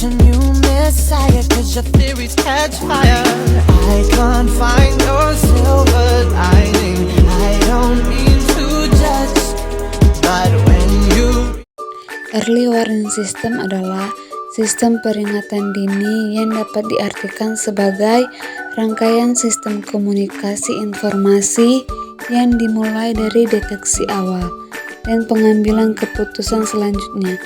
such a new messiah, cause your theories catch fire. I can't find your silver lining. I don't mean to judge, but when you... Early warning system adalah sistem peringatan dini yang dapat diartikan sebagai rangkaian sistem komunikasi informasi yang dimulai dari deteksi awal dan pengambilan keputusan selanjutnya.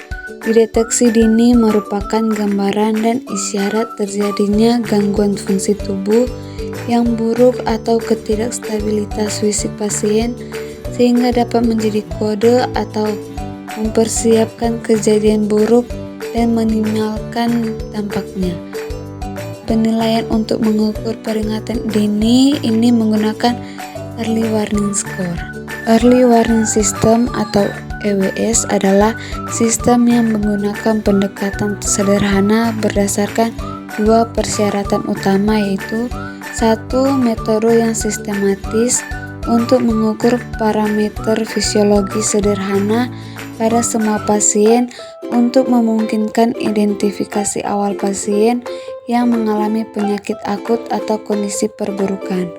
Deteksi dini merupakan gambaran dan isyarat terjadinya gangguan fungsi tubuh yang buruk atau ketidakstabilitas fisik pasien, sehingga dapat menjadi kode atau mempersiapkan kejadian buruk dan meminimalkan dampaknya. Penilaian untuk mengukur peringatan dini ini menggunakan Early Warning Score. Early Warning System atau EWS adalah sistem yang menggunakan pendekatan sederhana berdasarkan dua persyaratan utama, yaitu satu, metode yang sistematis untuk mengukur parameter fisiologi sederhana pada semua pasien untuk memungkinkan identifikasi awal pasien yang mengalami penyakit akut atau kondisi perburukan.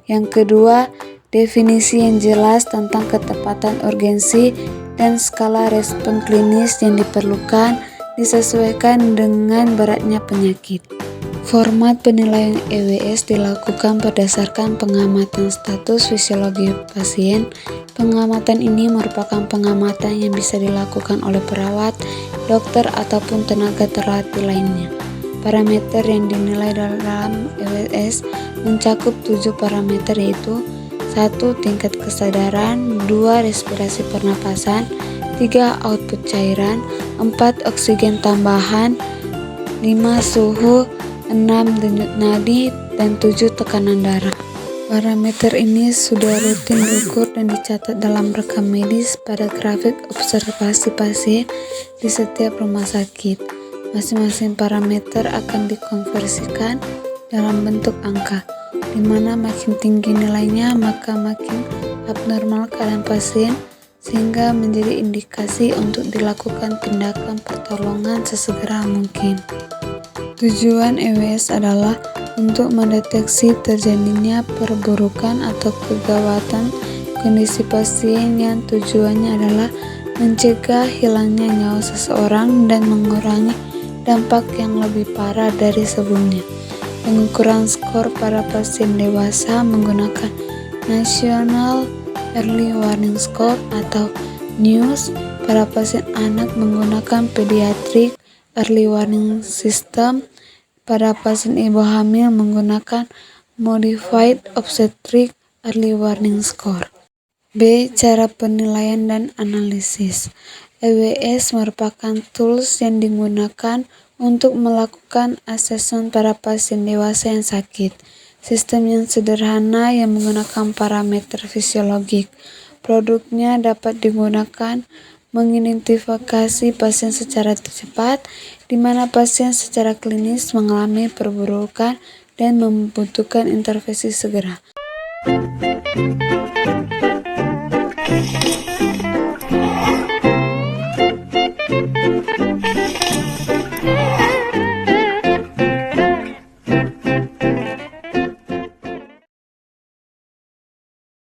Yang kedua, definisi yang jelas tentang ketepatan urgensi dan skala respon klinis yang diperlukan disesuaikan dengan beratnya penyakit. Format penilaian EWS dilakukan berdasarkan pengamatan status fisiologi pasien. Pengamatan ini merupakan pengamatan yang bisa dilakukan oleh perawat, dokter, ataupun tenaga terlatih lainnya. Parameter yang dinilai dalam EWS mencakup 7 parameter, yaitu 1. Tingkat kesadaran, 2. Respirasi pernapasan, 3. Output cairan, 4. Oksigen tambahan, 5. Suhu, 6. Denyut nadi, dan 7. Tekanan darah. Parameter ini sudah rutin diukur dan dicatat dalam rekam medis pada grafik observasi pasien di setiap rumah sakit. Masing-masing parameter akan dikonversikan dalam bentuk angka, di mana makin tinggi nilainya maka makin abnormal keadaan pasien, sehingga menjadi indikasi untuk dilakukan tindakan pertolongan sesegera mungkin. Tujuan EWS adalah untuk mendeteksi terjadinya perburukan atau kegawatan kondisi pasien yang tujuannya adalah mencegah hilangnya nyawa seseorang dan mengurangi dampak yang lebih parah dari sebelumnya. Pengukuran skor para pasien dewasa menggunakan National Early Warning Score atau NEWS. Para pasien anak menggunakan Pediatric Early Warning System. Pada pasien ibu hamil menggunakan Modified Obstetric Early Warning Score. B. Cara penilaian dan analisis. EWS merupakan tools yang digunakan untuk melakukan asesmen para pasien dewasa yang sakit. Sistem yang sederhana yang menggunakan parameter fisiologik. Produknya dapat digunakan mengidentifikasi pasien secara cepat, di mana pasien secara klinis mengalami perburukan dan membutuhkan intervensi segera.